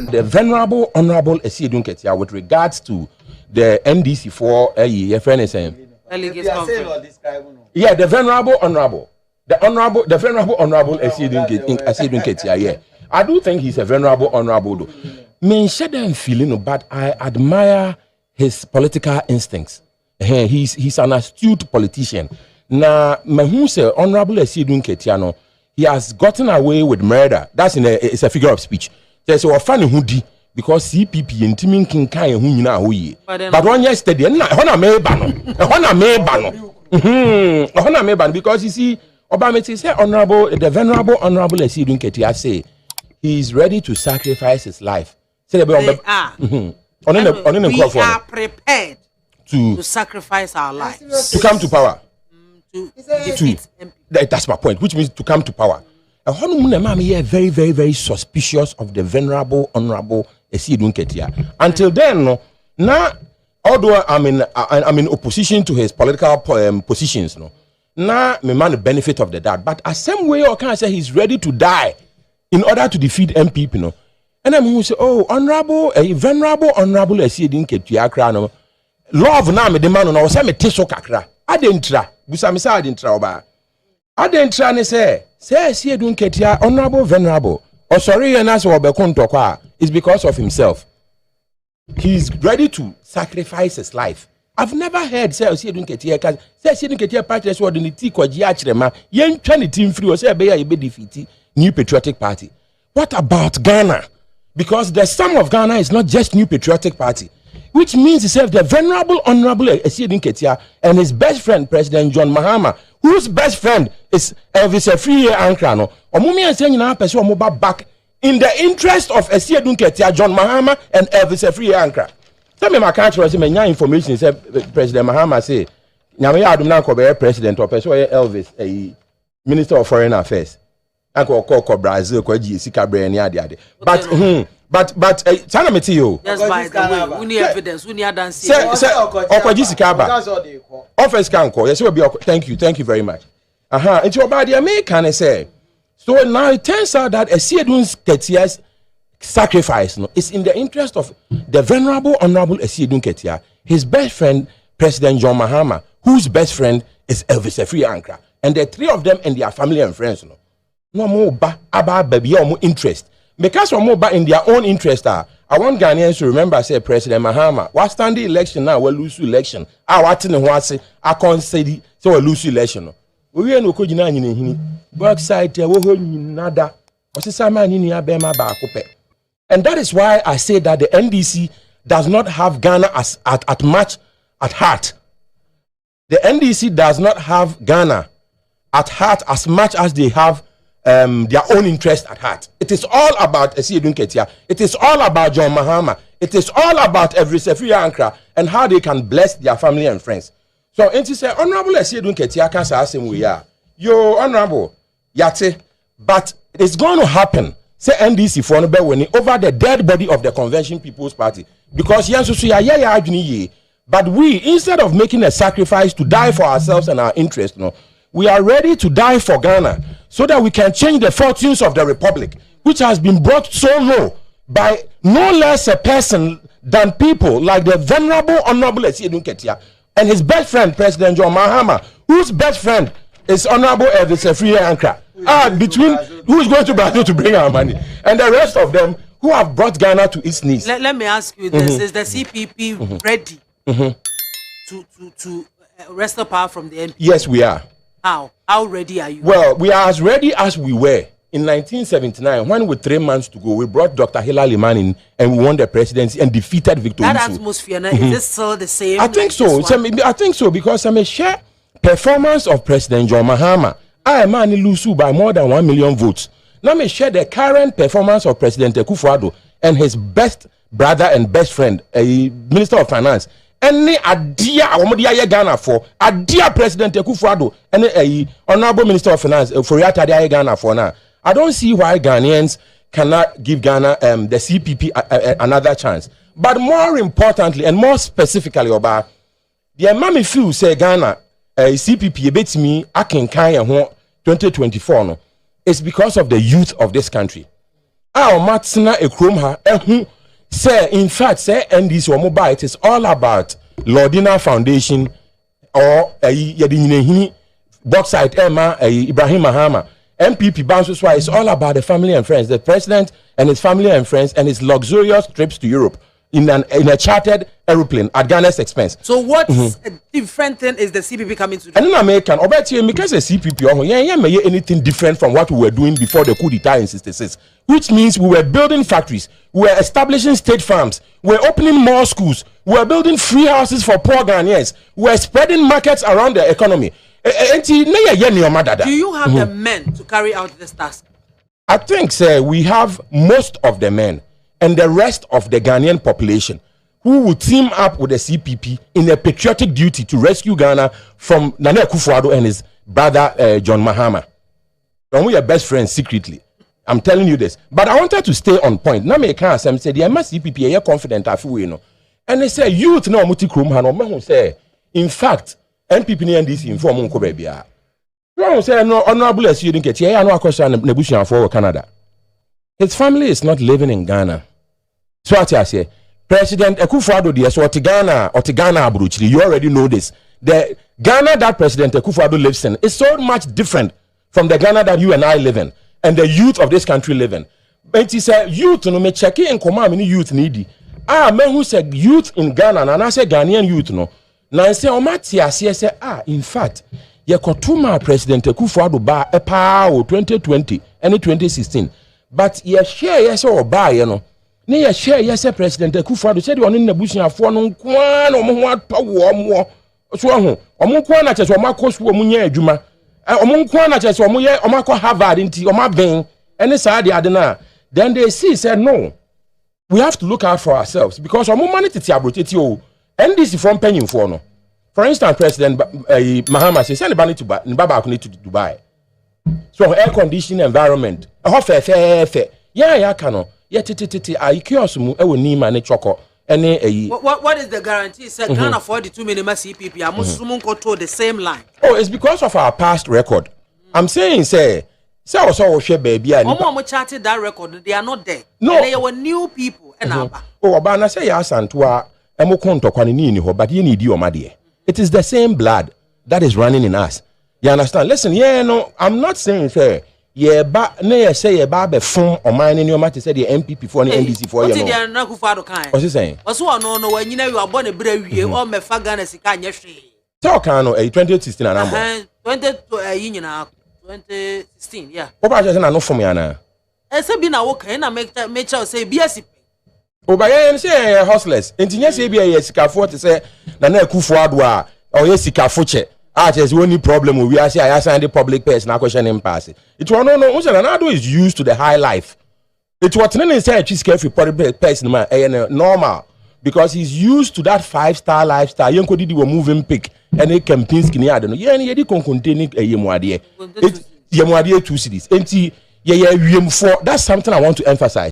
stand. The Venerable Honorable Asiedu Nketia with regards to the NDC for your friend is saying. Yeah, the Venerable Honorable. The Venerable Honorable Asiedu Nketia, yeah. I do think he's a Venerable Honorable though. Me shouldn't feeling, but I admire his political instincts. He's an astute politician. Now, me say Honorable Asiedu Nketia no, he has gotten away with murder. That's it's a figure of speech. There's a funny hoodie because CPP and Timin King Kai who you know who but one yesterday, Hona Meban, because you see, Obama say the Venerable Honorable Asiedu Nketia say he's ready to sacrifice his life. We are prepared to sacrifice our lives to come to power. That's my point, which means to come to power. Very, very, very suspicious of the Venerable Honorable Asiedu Nketia. Until then, now, although I'm in opposition to his political positions, now me man the benefit of the doubt. But the same way, I can say he's ready to die in order to defeat MPP, And then we say, oh, Venerable Honorable Asiedu Nketia, love na me demand no say me teso kakra. Adentra, busa me say adentra oba. Adentra ne say Asiedu Nketia Honorable Venerable. Oh sorry and as obekon tokwa is because of himself. He's ready to sacrifice his life. I've never heard say Asiedu Nketia say Asiedu Nketia party so the ti kwaji akirema yen twa ne team free o say be ya be defeat New Patriotic Party. What about Ghana? Because the sum of Ghana is not just New Patriotic Party. Which means himself the Venerable Honorable Asiedu Nketia and his best friend President John Mahama, whose best friend is Elvis Afriye Ankrano. Omumi and saying now person omoba back in the interest of Asiedu Nketia, John Mahama and Elvis Afriye Ankra. Tell me my country say me information say President Mahama say nyame ya adum na ko be president or person Elvis Minister of Foreign Affairs. Anko ko Brazil ko gi sika bre ni ade. But tell me to you. Yes, by the way, we need evidence, we need dance. Say Okwaji Sikaba. Office can call. Yes, will be. Thank you very much. It's your body American say. So now it turns out that Asiedu Nketia's sacrifice is in the interest of the Venerable Honorable Asiedu Nketia, his best friend President John Mahama, whose best friend is Elvis Afriye Ankra, and the three of them and their family and friends. No more about baby or more interest. Because we're more in their own interest, I want Ghanaians to remember, say President Mahama, what stand the election now, we'll lose election. I want to know say I can't say so we'll lose election. We are no could in work side, nada. And that is why I say that the NDC does not have Ghana at much at heart. The NDC does not have Ghana at heart as much as they have their own interest at heart. It is all about Asiedu Nketia. It is all about John Mahama. It is all about Elvis Afriye Ankra and how they can bless their family and friends. So, and to say, Honorable Asiedu Nketia can say, we are. Yo, Honorable, yate, but it's going to happen. Say NDC for over the dead body of the Convention People's Party. Because but we, instead of making a sacrifice to die for ourselves and our interests, we are ready to die for Ghana so that we can change the fortunes of the Republic, which has been brought so low by no less a person than people like the Venerable Honorable Asiedu Nketia and his best friend, President John Mahama, whose best friend is Honorable Elvis Afriye Ankra. Between who is going to Brazil to bring our money and the rest of them who have brought Ghana to its knees. Let me ask you this: is the CPP ready to wrestle power from the NPP? Yes, we are. How ready are you? Well, we are as ready as we were in 1979 when with 3 months to go we brought Dr. Hillary Mann in and we won the presidency and defeated Victor That atmosphere is this still the same? I think so. I think so because I'm a share performance of President John Mahama. I am Lusu by more than 1 million votes. Now me share the current performance of President Akufo-Addo and his best brother and best friend, a Minister of Finance. Any idea Ghana for a dear President Akufo-Addo and a Honorable Minister of Finance for Ghana for now. I don't see why Ghanaians cannot give Ghana the CPP another chance. But more importantly and more specifically about the mommy feel say Ghana CPP bet me I can 2024 no, it's because of the youth of this country. a matsena e krom ha ehu say in fact say NDC or mobile it is all about Lordina Foundation or yedi Boxside Emma Ibrahim Mahama MPP Bansu Swa. It's all about the family and friends, the president and his family and friends and his luxurious trips to Europe in a chartered aeroplane at Ghana's expense. So what a different thing is the CPP coming to do? And in American, because the CPP, anything different from what we were doing before the coup d'etat in 66, which means we were building factories, we were establishing state farms, we were opening more schools, we were building free houses for poor Ghanaians, we were spreading markets around the economy. Do you have the men to carry out this task? I think, sir, we have most of the men and the rest of the Ghanaian population who would team up with the CPP in a patriotic duty to rescue Ghana from Nana Akufo-Addo and his brother John Mahama. And we are best friends secretly. I'm telling you this. But I wanted to stay on point. Now me can say the CPP are confident I feel, you know. And they say youth no muti krum hano say in fact NPP and NDC inform unko baby. No say no honorable Asiedu Nketia no question nebusian for Canada. His family is not living in Ghana. So what I say, President Akufo-Addo the so Ghana Abruchiri, you already know this. The Ghana that President Akufo-Addo lives in is so much different from the Ghana that you and I live in, and the youth of this country live in. But he said, youth no me check in command many youth needy. Men who said youth in Ghana, and I say Ghanaian youth no. Now I say, say, in fact, ye kotuma President Akufo-Addo ba epa 2020 and 2016. But ye share yes or buy, you know. Ne share yes President Akufo-Addo said you on in the bush and for no kwan or more so omukwan na cheso makosu omunye adwuma omunkwan na cheso omuye omako Harvard nti omaben ene saa de adena. Then they see said no, we have to look out for ourselves because omumani tete abroteti o NDC from penny for no. For instance, President Mahama says send the money to Baba to Dubai. So air conditioned environment fair yeah kano titi I curious mu e woni ma ne choko ene what is the guarantee say Ghana 42 minimum CPP amusumun control the same line? Oh, it's because of our past record. I'm saying say also share baby and omo charted that record, they are not there. No. And they were new people and aba. Oh, but na say ya santua emo konto kwani ni ho but ye need you omade. It is the same blood that is running in us. You understand? Listen, no, I'm not saying say ba na say ye ba be fun o man ni o ma te say the MPP for the NDC for you know. What did na Akufo-Addo kan? What's he saying? Oso no wanyina you abon e bra wie o me fa Ghana sika anye hwe. Talk no 2016 and number. 2016, yeah. Oba just na no fun ya na. Ese bi na wo kan na make sure say BSC. Oba ye say hustlers. Entinye say bi ye sikafo te say na Akufo-Addo a o ye sikafo che. There's only problem we are saying I signed the public person na question him pass it. It was no Nado is used to the high life. It was not inside cheese carefree public person man normal because he's used to that 5-star lifestyle. Yanko did we moving pick and he campaigns kini I don't know. Yeah, ni containing yemwadie. It yemwadie 2 cities. Enti yeah for that's something I want to emphasize.